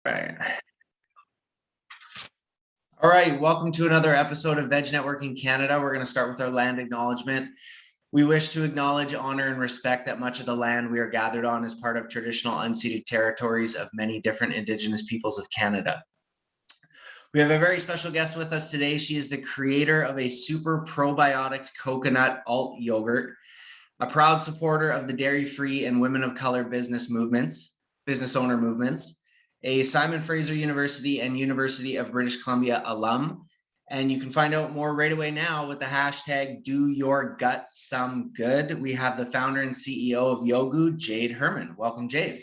Right. All right, welcome to another episode of Veg Networking Canada. We're going to start with our land acknowledgement. We wish to acknowledge, honor, and respect that much of the land we are gathered on is part of traditional unceded territories of many different Indigenous peoples of Canada. We have a very special guest with us today. She is the creator of a super probiotic coconut alt yogurt, a proud supporter of the dairy-free and women of color business owner movements, a Simon Fraser University and University of British Columbia alum. And you can find out more right away now with the hashtag #DoYourGutSomeGood. We have the founder and CEO of Yoggu, Jade Herrmann. Welcome, Jade.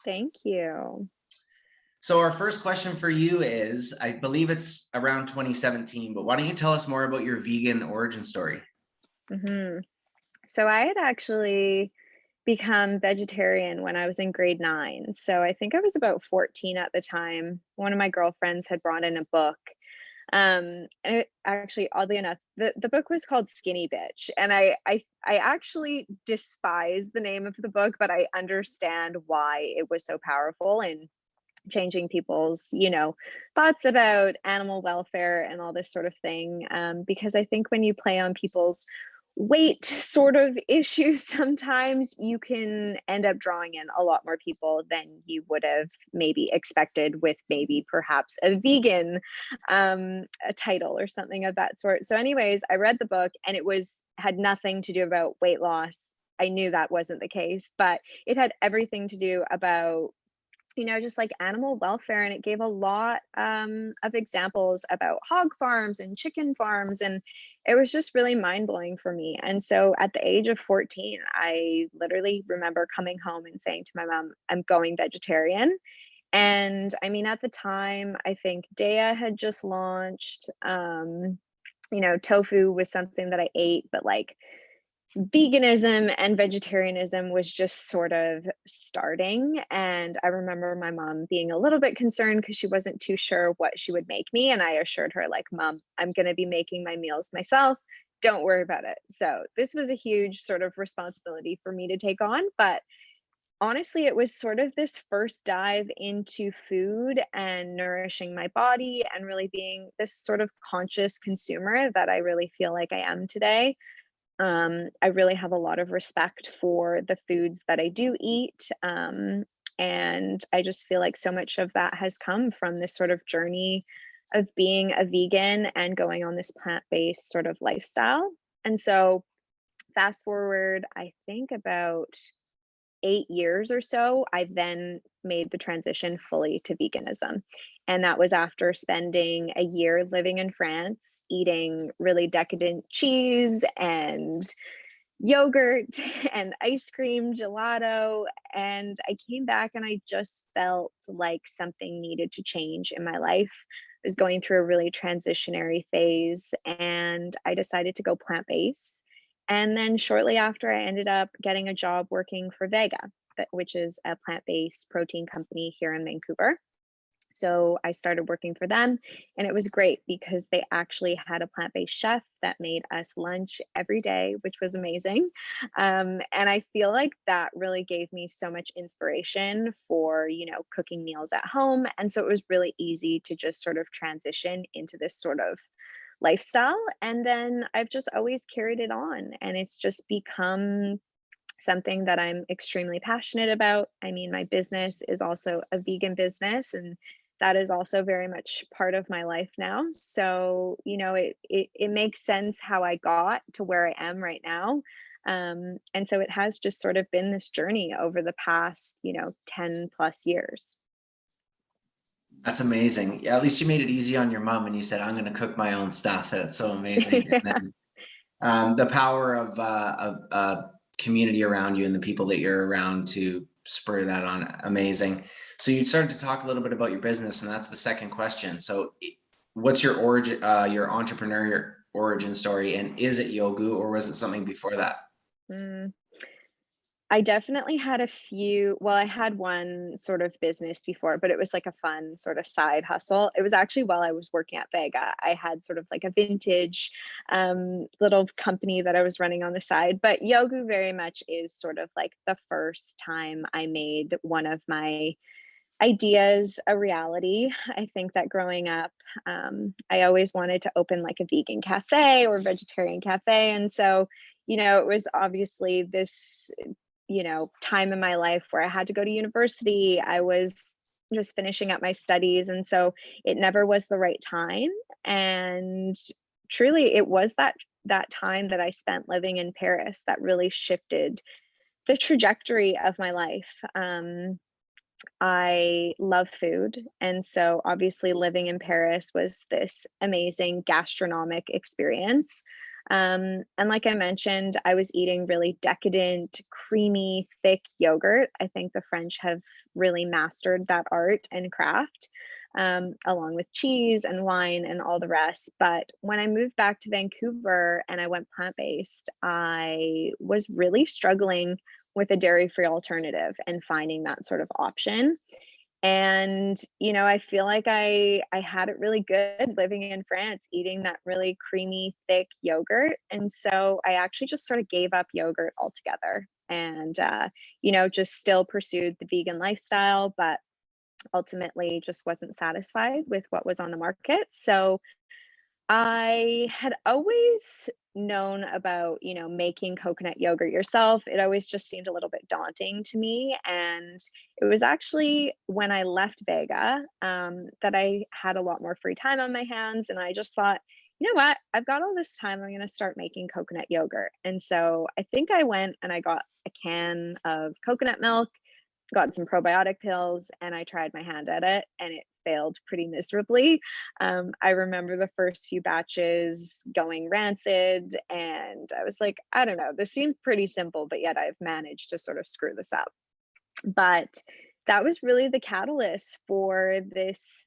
Thank you. So our first question for you is, I believe it's around 2017, but why don't you tell us more about your vegan origin story? So I had actually become vegetarian when I was in grade 9. So I think I was about 14 at the time. One of my girlfriends had brought in a book. And it, actually, oddly enough, the book was called Skinny Bitch. And I actually despise the name of the book, but I understand why it was so powerful in changing people's, thoughts about animal welfare and all this sort of thing. Because I think when you play on people's weight sort of issues, sometimes you can end up drawing in a lot more people than you would have maybe expected with maybe perhaps a vegan a title or something of that sort. So anyways, I read the book and it had nothing to do about weight loss. I knew that wasn't the case, but it had everything to do about just like animal welfare. And it gave a lot of examples about hog farms and chicken farms. And it was just really mind blowing for me. And so at the age of 14, I literally remember coming home and saying to my mom, I'm going vegetarian. And I mean, at the time, I think Daya had just launched, tofu was something that I ate, but like veganism and vegetarianism was just sort of starting. And I remember my mom being a little bit concerned because she wasn't too sure what she would make me. And I assured her, like, Mom, I'm going to be making my meals myself. Don't worry about it. So this was a huge sort of responsibility for me to take on. But honestly, it was sort of this first dive into food and nourishing my body and really being this sort of conscious consumer that I really feel like I am today. I really have a lot of respect for the foods that I do eat. And I just feel like so much of that has come from this sort of journey of being a vegan and going on this plant-based sort of lifestyle. And so fast forward, I think about 8 years or so, I then made the transition fully to veganism. And that was after spending a year living in France, eating really decadent cheese and yogurt and ice cream, gelato. And I came back and I just felt like something needed to change in my life. I was going through a really transitionary phase and I decided to go plant-based. And then shortly after, I ended up getting a job working for Vega, which is a plant-based protein company here in Vancouver. So I started working for them and it was great because they actually had a plant-based chef that made us lunch every day, which was amazing. And I feel like that really gave me so much inspiration for, cooking meals at home. And so it was really easy to just sort of transition into this sort of lifestyle. And then I've just always carried it on and it's just become something that I'm extremely passionate about. I mean, my business is also a vegan business and that is also very much part of my life now. So, it makes sense how I got to where I am right now. And so it has just sort of been this journey over the past, 10 plus years. That's amazing. Yeah, at least you made it easy on your mom and you said, I'm going to cook my own stuff. That's so amazing. Yeah. And then, the power of community around you and the people that you're around to spur that on. Amazing. So you started to talk a little bit about your business, and that's the second question. So what's your origin, your entrepreneur origin story, and is it Yoggu or was it something before that? I definitely had I had one sort of business before, but it was like a fun sort of side hustle. It was actually while I was working at Vega. I had sort of like a vintage little company that I was running on the side, but Yoggu very much is sort of like the first time I made one of my ideas a reality. I think that growing up, I always wanted to open like a vegan cafe or vegetarian cafe. And so, it was obviously this, time in my life where I had to go to university. I was just finishing up my studies. And so it never was the right time. And truly, it was that time that I spent living in Paris that really shifted the trajectory of my life. I love food. And so obviously living in Paris was this amazing gastronomic experience. And like I mentioned, I was eating really decadent, creamy, thick yogurt. I think the French have really mastered that art and craft, along with cheese and wine and all the rest. But when I moved back to Vancouver and I went plant based, I was really struggling with a dairy-free alternative and finding that sort of option. And, I feel like I had it really good living in France, eating that really creamy, thick yogurt. And so I actually just sort of gave up yogurt altogether and, just still pursued the vegan lifestyle, but ultimately just wasn't satisfied with what was on the market. So I had always known about, making coconut yogurt yourself. It always just seemed a little bit daunting to me. And it was actually when I left Vega, that I had a lot more free time on my hands. And I just thought, you know what? I've got all this time. I'm going to start making coconut yogurt. And so I think I went and I got a can of coconut milk, got some probiotic pills, and I tried my hand at it and it failed pretty miserably. I remember the first few batches going rancid, and I was like, I don't know, this seemed pretty simple, but yet I've managed to sort of screw this up. But that was really the catalyst for this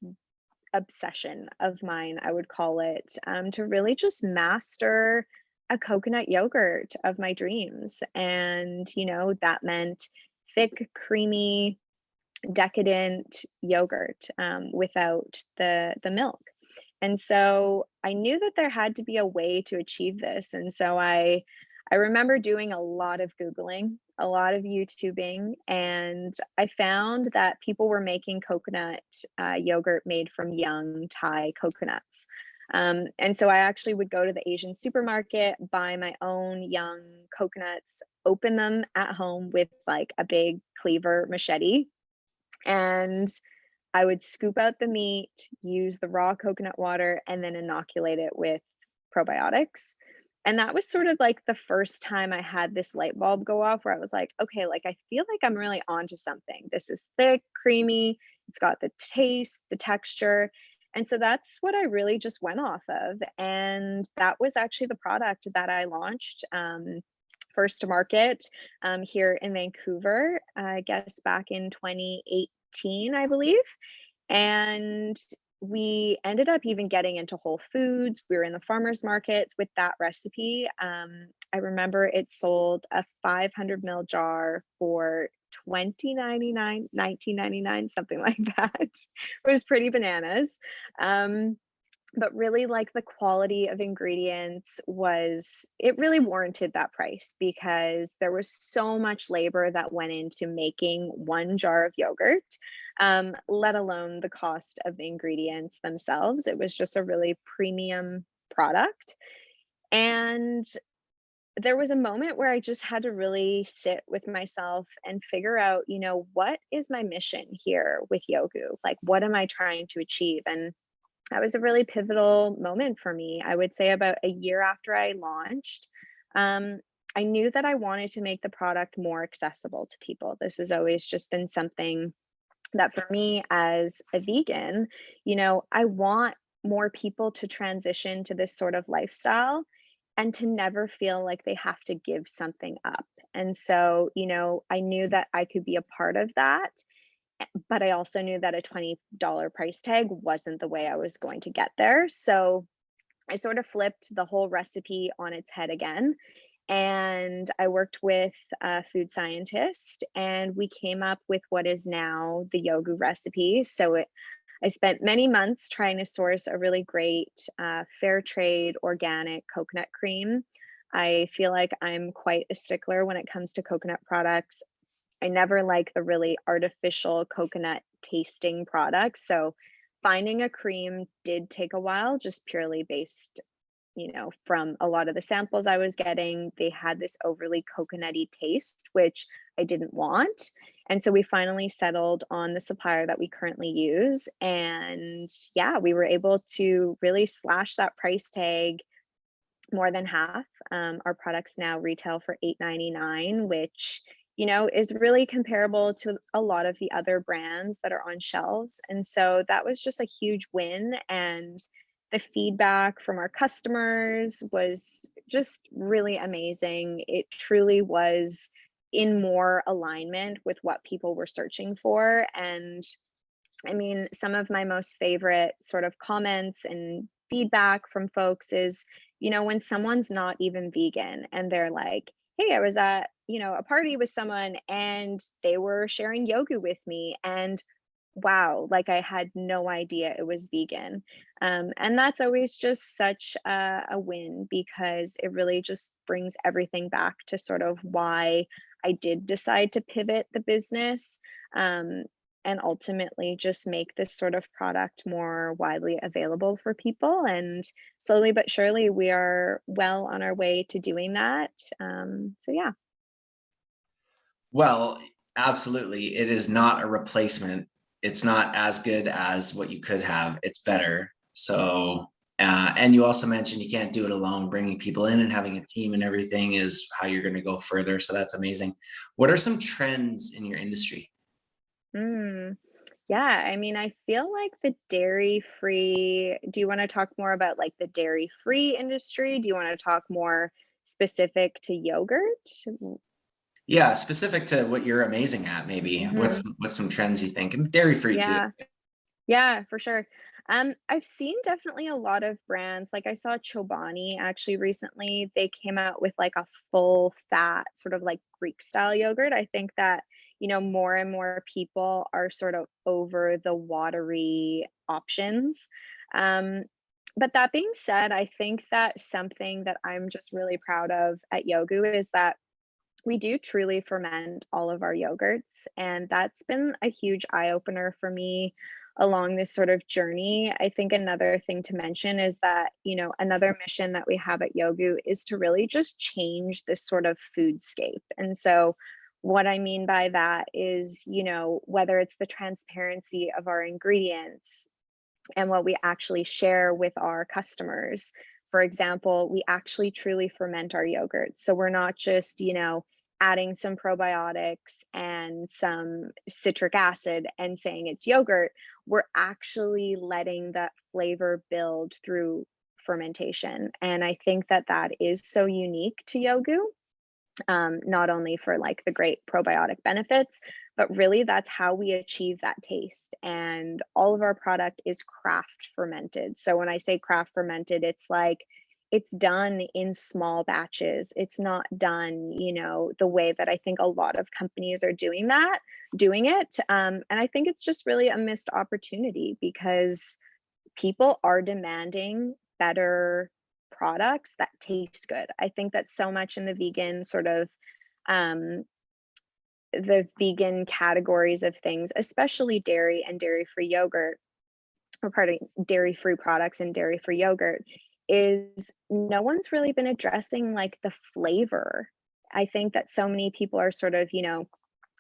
obsession of mine, I would call it, to really just master a coconut yogurt of my dreams. And, that meant thick, creamy, decadent yogurt, without the milk. And so I knew that there had to be a way to achieve this. And so I remember doing a lot of Googling, a lot of YouTubing, and I found that people were making coconut yogurt made from young Thai coconuts. And so I actually would go to the Asian supermarket, buy my own young coconuts, open them at home with like a big cleaver machete, and I would scoop out the meat, use the raw coconut water, and then inoculate it with probiotics. And that was sort of like the first time I had this light bulb go off where I was like, okay, like I feel like I'm really onto something. This is thick, creamy, it's got the taste, the texture. And so that's what I really just went off of. And that was actually the product that I launched, first to market, here in Vancouver, I guess back in 2018, I believe. And we ended up even getting into Whole Foods. We were in the farmers markets with that recipe. I remember it sold a 500 ml jar for $20.99, $19.99, something like that. It was pretty bananas. But really, like, the quality of ingredients it really warranted that price because there was so much labor that went into making one jar of yogurt, let alone the cost of the ingredients themselves. It was just a really premium product. And there was a moment where I just had to really sit with myself and figure out, what is my mission here with Yoggu? Like, what am I trying to achieve? And that was a really pivotal moment for me. I would say about a year after I launched, I knew that I wanted to make the product more accessible to people. This has always just been something that for me as a vegan, I want more people to transition to this sort of lifestyle and to never feel like they have to give something up. And so, I knew that I could be a part of that, but I also knew that a $20 price tag wasn't the way I was going to get there. So I sort of flipped the whole recipe on its head again. And I worked with a food scientist and we came up with what is now the Yoggu recipe. I spent many months trying to source a really great fair trade organic coconut cream. I feel like I'm quite a stickler when it comes to coconut products. I never like the really artificial coconut tasting products. So finding a cream did take a while, just purely based, from a lot of the samples I was getting. They had this overly coconutty taste, which I didn't want. And so we finally settled on the supplier that we currently use. And yeah, we were able to really slash that price tag more than half. Our products now retail for $8.99, which is really comparable to a lot of the other brands that are on shelves. And so that was just a huge win. And the feedback from our customers was just really amazing. It truly was in more alignment with what people were searching for. And I mean, some of my most favorite sort of comments and feedback from folks is, when someone's not even vegan and they're like, hey, I was at, a party with someone and they were sharing Yoggu with me. And wow, like I had no idea it was vegan. And that's always just such a win, because it really just brings everything back to sort of why I did decide to pivot the business. And ultimately just make this sort of product more widely available for people. And slowly but surely, we are well on our way to doing that. So yeah. Well, absolutely. It is not a replacement. It's not as good as what you could have. It's better. So, and you also mentioned you can't do it alone. Bringing people in and having a team and everything is how you're going to go further. So that's amazing. What are some trends in your industry? Mm. Yeah, I mean, I feel like the dairy-free, do you want to talk more about like the dairy-free industry? Do you want to talk more specific to yogurt? Yeah, specific to what you're amazing at, maybe. Mhm. What's some trends you think? And dairy free too. Yeah. Yeah, for sure. I've seen definitely a lot of brands. Like I saw Chobani actually recently. They came out with like a full fat, sort of like Greek style yogurt. I think that, more and more people are sort of over the watery options. Um, but that being said, I think that something that I'm just really proud of at Yoggu is that we do truly ferment all of our yogurts. And that's been a huge eye opener for me along this sort of journey. I think another thing to mention is that, another mission that we have at Yoggu is to really just change this sort of foodscape. And so, what I mean by that is, whether it's the transparency of our ingredients and what we actually share with our customers. For example, we actually truly ferment our yogurts. So we're not just, adding some probiotics and some citric acid and saying it's yogurt. We're actually letting that flavor build through fermentation. And I think that that is so unique to Yoggu, not only for like the great probiotic benefits, but really that's how we achieve that taste. And all of our product is craft fermented. So when I say craft fermented, it's like it's done in small batches. It's not done, the way that I think a lot of companies are doing it. And I think it's just really a missed opportunity, because people are demanding better products that taste good. I think that so much in the vegan sort of um, the vegan categories of things, especially dairy and dairy-free yogurt, or pardon, dairy-free products and dairy-free yogurt, is no one's really been addressing like the flavor. I think that so many people are sort of,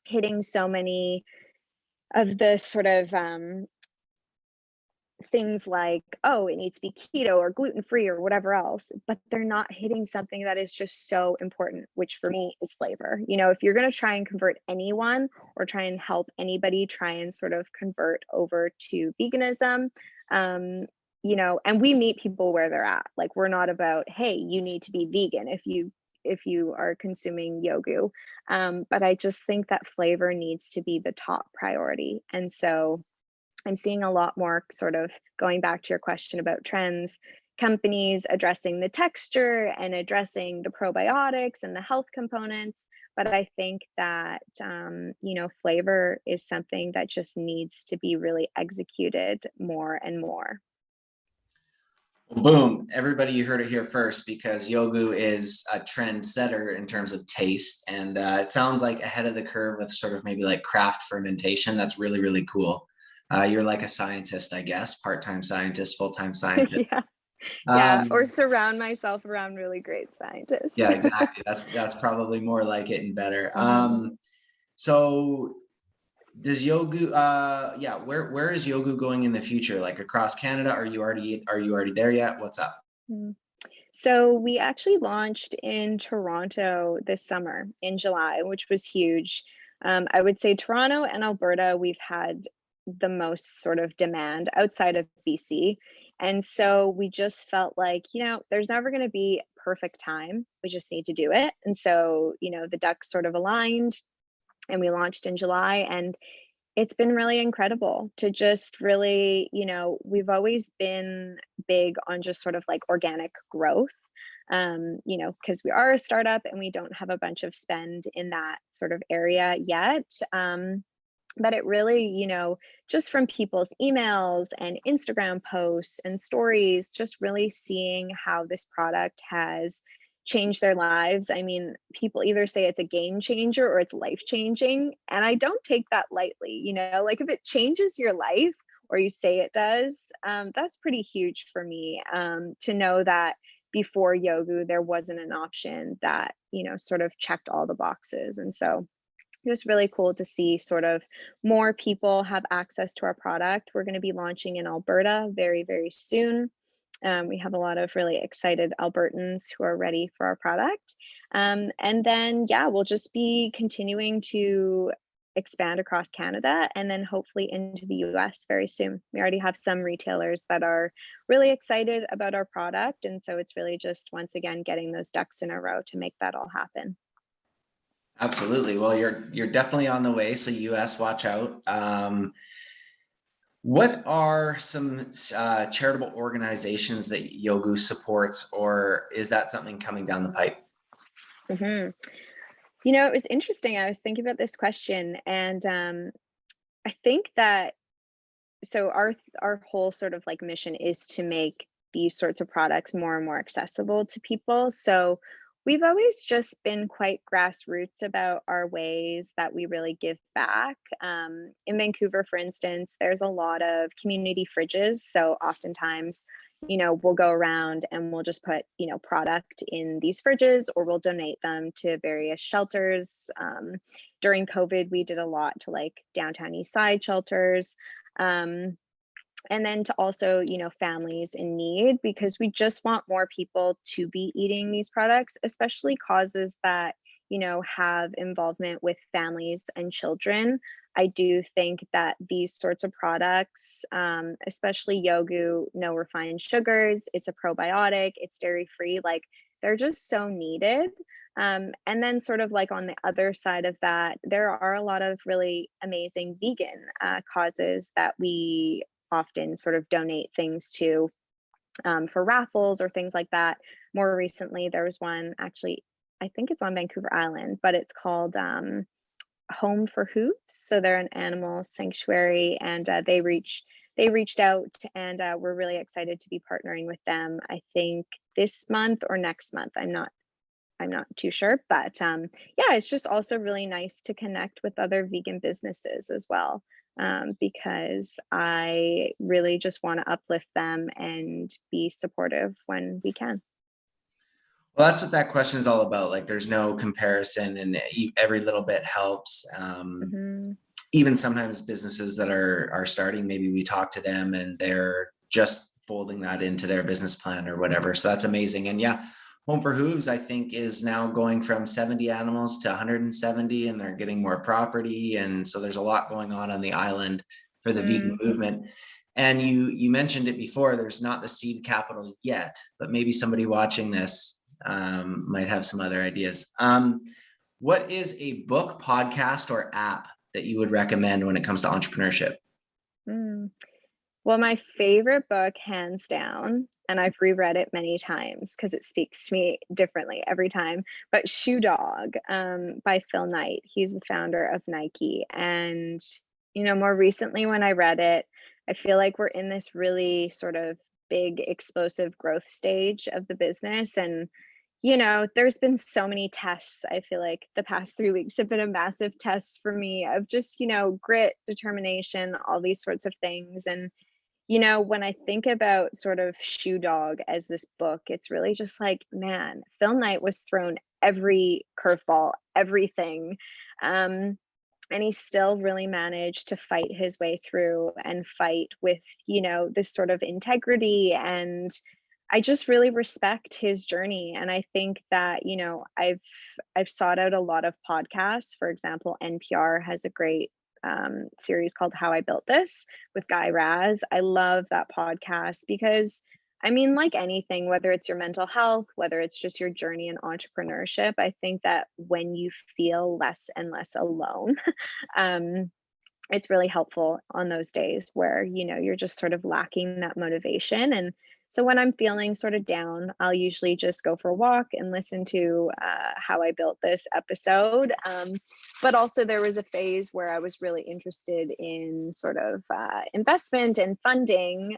hitting so many of the sort of things like, oh, it needs to be keto or gluten free or whatever else, but they're not hitting something that is just so important, which for me is flavor. If you're going to try and convert anyone or try and help anybody try and sort of convert over to veganism, and we meet people where they're at. Like, we're not about, hey, you need to be vegan if you are consuming Yoggu. But I just think that flavor needs to be the top priority. And so I'm seeing a lot more, sort of going back to your question about trends, companies addressing the texture and addressing the probiotics and the health components. But I think that, flavor is something that just needs to be really executed more and more. Boom, everybody, you heard it here first, because Yoggu is a trendsetter in terms of taste, and it sounds like ahead of the curve with sort of maybe like craft fermentation. That's really, really cool. You're like a scientist, I guess, part-time scientist, full-time scientist. Yeah. Yeah, or Um, surround myself around really great scientists. yeah, exactly. That's probably more like it and better. Mhm. So does Yoggu, yeah, where is Yoggu going in the future? Like across Canada? Are you already there yet? What's up? Mm. So we actually launched in Toronto this summer in July, which was huge. I would say Toronto and Alberta, we've had the most sort of demand outside of BC. And so we just felt like, there's never going to be perfect time. We just need to do it. And so, the ducks sort of aligned and we launched in July. And it's been really incredible to just really, we've always been big on just sort of like organic growth, because we are a startup and we don't have a bunch of spend in that sort of area yet. But it really, just from people's emails and Instagram posts and stories, just really seeing how this product has changed their lives. I mean, people either say it's a game changer or it's life changing. And I don't take that lightly, like if it changes your life or you say it does, that's pretty huge for me, to know that before Yoggu, there wasn't an option that, sort of checked all the boxes. And so just really cool to see sort of more people have access to our product. We're going to be launching in Alberta very, very soon. We have a lot of really excited Albertans who are ready for our product. And then, yeah, we'll just be continuing to expand across Canada and then hopefully into the US very soon. We already have some retailers that are really excited about our product. And so it's really just, once again, getting those ducks in a row to make that all happen. Absolutely. Well, you're definitely on the way. So US, watch out. What are some charitable organizations that Yoggu supports, or is that something coming down the pipe? hmm it was interesting. I was thinking about this question, and I think that so our whole sort of like mission is to make these sorts of products more and more accessible to people. So we've always just been quite grassroots about our ways that we really give back. In Vancouver, for instance, there's a lot of community fridges. So oftentimes, we'll go around and we'll just put, product in these fridges, or we'll donate them to various shelters. During COVID, we did a lot to like downtown East Side shelters. Um, and then to also, families in need, because we just want more people to be eating these products, especially causes that, have involvement with families and children. I do think that these sorts of products, especially Yoggu, no refined sugars, it's a probiotic, it's dairy free, like they're just so needed. And then sort of like on the other side of that, there are a lot of really amazing vegan causes that we often sort of donate things to, for raffles or things like that. More recently, there was one, actually, I think it's on Vancouver Island, but it's called Home for Hooves. So they're an animal sanctuary, and they reached out, and we're really excited to be partnering with them. I think this month or next month. I'm not too sure, but yeah, it's just also really nice to connect with other vegan businesses as well, because I really just want to uplift them and be supportive when we can. Well, that's what that question is all about. Like, there's no comparison, and every little bit helps. hmm Even sometimes businesses that are starting, maybe we talk to them and they're just folding that into their business plan or whatever. So that's amazing. And yeah, Home for Hooves, I think, is now going from 70 animals to 170, and they're getting more property. And so there's a lot going on the island for the vegan Mm. movement. And you mentioned it before, there's not the seed capital yet, but maybe somebody watching this might have some other ideas. What is a book, podcast, or app that you would recommend when it comes to entrepreneurship? Mm. Well, my favorite book, hands down, and I've reread it many times because it speaks to me differently every time, but Shoe Dog, by Phil Knight. He's the founder of Nike. And, more recently when I read it, I feel like we're in this really sort of big explosive growth stage of the business. And there's been so many tests. I feel like the past 3 weeks have been a massive test for me of just, grit, determination, all these sorts of things. And, when I think about sort of Shoe Dog as this book, it's really just like, man, Phil Knight was thrown every curveball, everything. And he still really managed to fight his way through and fight with, this sort of integrity. And I just really respect his journey. And I think that, I've sought out a lot of podcasts. For example, NPR has a great series called How I Built This with Guy Raz. I love that podcast because, I mean, like anything, whether it's your mental health, whether it's just your journey in entrepreneurship, I think that when you feel less and less alone, it's really helpful on those days where, you're just sort of lacking that motivation. And so when I'm feeling sort of down, I'll usually just go for a walk and listen to How I Built This episode. But also there was a phase where I was really interested in sort of investment and funding.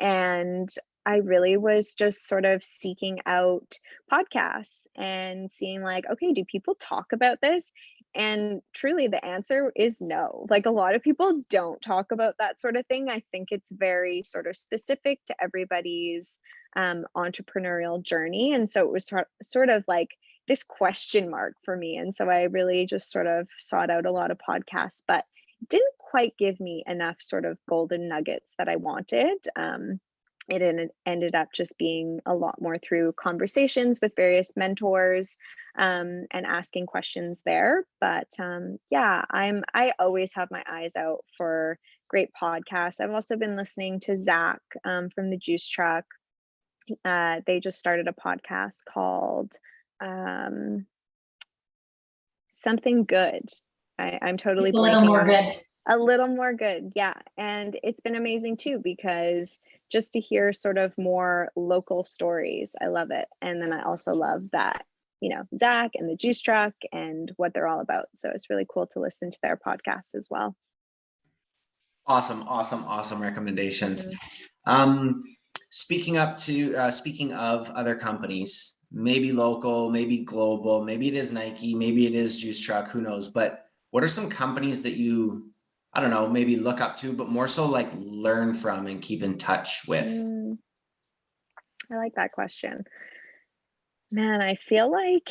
And I really was just sort of seeking out podcasts and seeing like, okay, do people talk about this? And truly the answer is no. Like a lot of people don't talk about that sort of thing. I think it's very sort of specific to everybody's entrepreneurial journey. And so it was sort of like this question mark for me. And so I really just sort of sought out a lot of podcasts, but didn't quite give me enough sort of golden nuggets that I wanted. It ended up just being a lot more through conversations with various mentors and asking questions there. But yeah, I always have my eyes out for great podcasts. I've also been listening to Zach from the Juice Truck. They just started a podcast called Something Good. I'm totally a little more good. A little more good, yeah. And it's been amazing too, because just to hear sort of more local stories, I love it. And then I also love that, Zach and the Juice Truck and what they're all about. So it's really cool to listen to their podcast as well. Awesome recommendations. Speaking of other companies, maybe local, maybe global, maybe it is Nike, maybe it is Juice Truck, who knows? But what are some companies that you, I don't know, maybe look up to, but more so like learn from and keep in touch with? I like that question. Man, I feel like,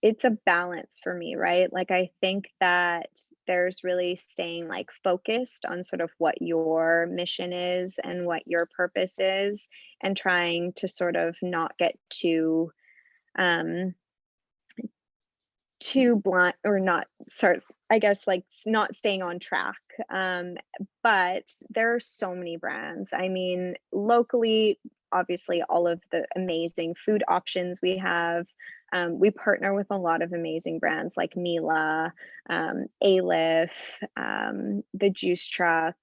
it's a balance for me, right? Like, I think that there's really staying like focused on sort of what your mission is and what your purpose is, and trying to sort of not get too blunt, or not sort of, I guess, like not staying on track. But there are so many brands. I mean, locally, obviously, all of the amazing food options we have. We partner with a lot of amazing brands like Mila, Alif, the Juice Truck.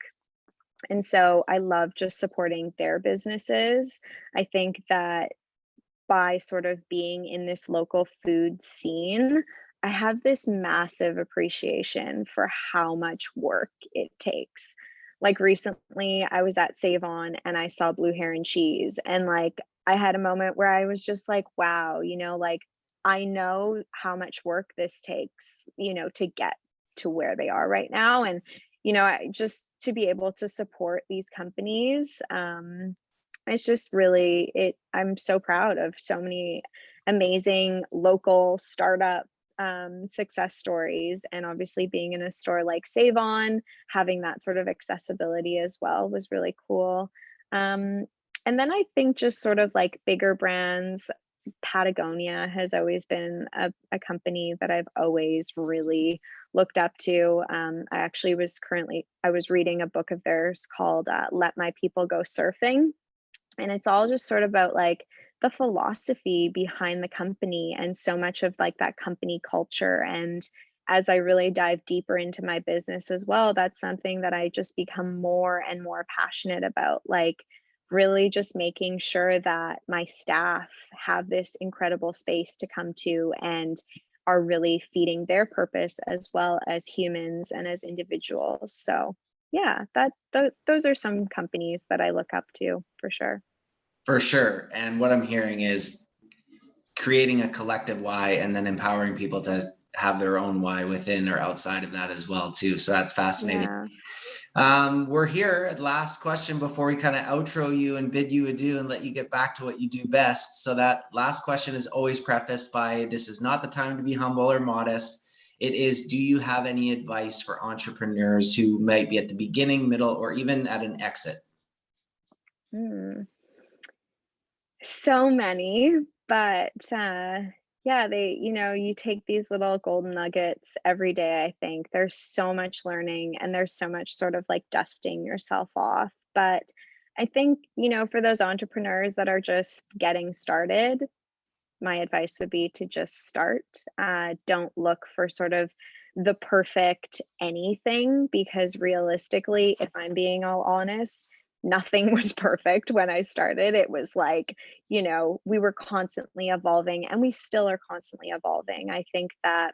And so I love just supporting their businesses. I think that by sort of being in this local food scene, I have this massive appreciation for how much work it takes. Like recently, I was at Save On and I saw Blue Heron Cheese, and like I had a moment where I was just like, wow, like I know how much work this takes, to get to where they are right now. And, I just to be able to support these companies, it's just really I'm so proud of so many amazing local startup success stories. And obviously being in a store like Save On, having that sort of accessibility as well was really cool. And then I think just sort of like bigger brands, Patagonia has always been a company that I've always really looked up to. I was reading a book of theirs called Let My People Go Surfing. And it's all just sort of about like the philosophy behind the company and so much of like that company culture. And as I really dive deeper into my business as well, that's something that I just become more and more passionate about, like really just making sure that my staff have this incredible space to come to and are really feeding their purpose as well as humans and as individuals. So yeah, those are some companies that I look up to for sure. For sure. And what I'm hearing is creating a collective why and then empowering people to have their own why within or outside of that as well too. So that's fascinating. Yeah. We're here at last question before we kind of outro you and bid you adieu and let you get back to what you do best. So that last question is always prefaced by, this is not the time to be humble or modest. It is, do you have any advice for entrepreneurs who might be at the beginning, middle, or even at an exit? So many, but yeah, you take these little golden nuggets every day. I think there's so much learning and there's so much sort of like dusting yourself off. But I think, for those entrepreneurs that are just getting started, my advice would be to just start. Don't look for sort of the perfect anything, because realistically, if I'm being all honest, nothing was perfect when I started. It was like, we were constantly evolving and we still are constantly evolving. I think that,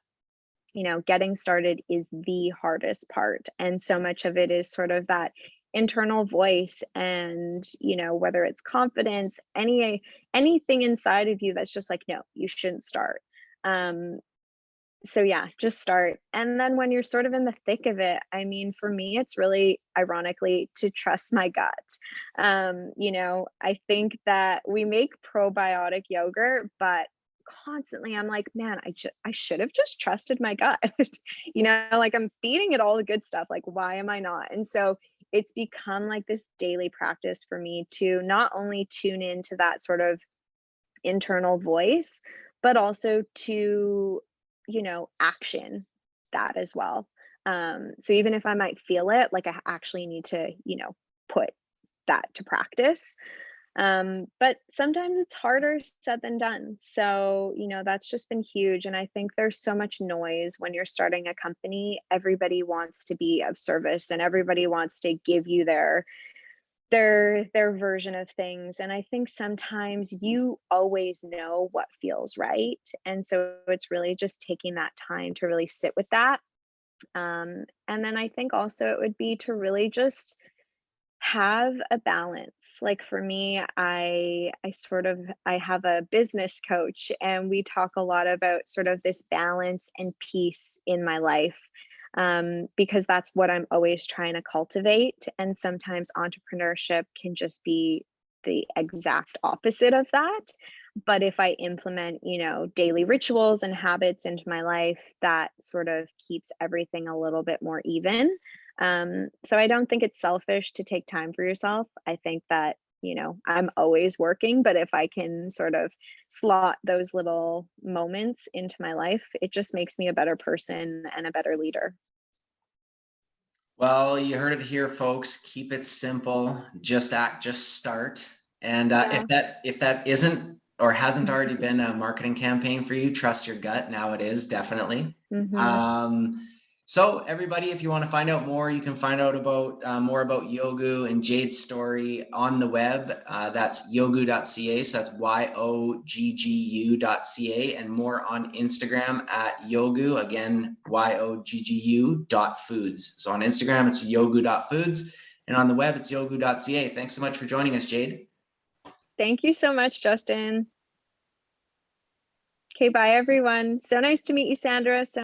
getting started is the hardest part. And so much of it is sort of that internal voice and, whether it's confidence, anything inside of you that's just like, no, you shouldn't start. Um, so yeah, just start. And then when you're sort of in the thick of it, I mean, for me, it's really ironically to trust my gut. I think that we make probiotic yogurt, but constantly I'm like, man, I should have just trusted my gut. Like I'm feeding it all the good stuff. Like, why am I not? And so it's become like this daily practice for me to not only tune into that sort of internal voice, but also to, action that as well. So even if I might feel it, like I actually need to, put that to practice. But sometimes it's harder said than done. So, that's just been huge. And I think there's so much noise when you're starting a company. Everybody wants to be of service and everybody wants to give you their version of things. And I think sometimes you always know what feels right. And so it's really just taking that time to really sit with that. And then I think also it would be to really just have a balance. Like for me, I have a business coach and we talk a lot about sort of this balance and peace in my life, because that's what I'm always trying to cultivate. And sometimes entrepreneurship can just be the exact opposite of that. But if I implement, daily rituals and habits into my life, that sort of keeps everything a little bit more even. So I don't think it's selfish to take time for yourself. I think that, I'm always working, but if I can sort of slot those little moments into my life, it just makes me a better person and a better leader. Well, you heard it here, folks. Keep it simple. Just act, just start. And Yeah. if that isn't or hasn't already been a marketing campaign for you, trust your gut. Now it is, definitely. Hmm. So everybody, if you want to find out more, you can find out about more about Yoggu and Jade's story on the web. That's yoggu.ca. So that's YOGGU.ca, and more on Instagram at Yoggu. Again, YOGGU.foods. So on Instagram, it's yoggu.foods. And on the web, it's yoggu.ca. Thanks so much for joining us, Jade. Thank you so much, Justin. Okay, bye everyone. So nice to meet you, Sandra. So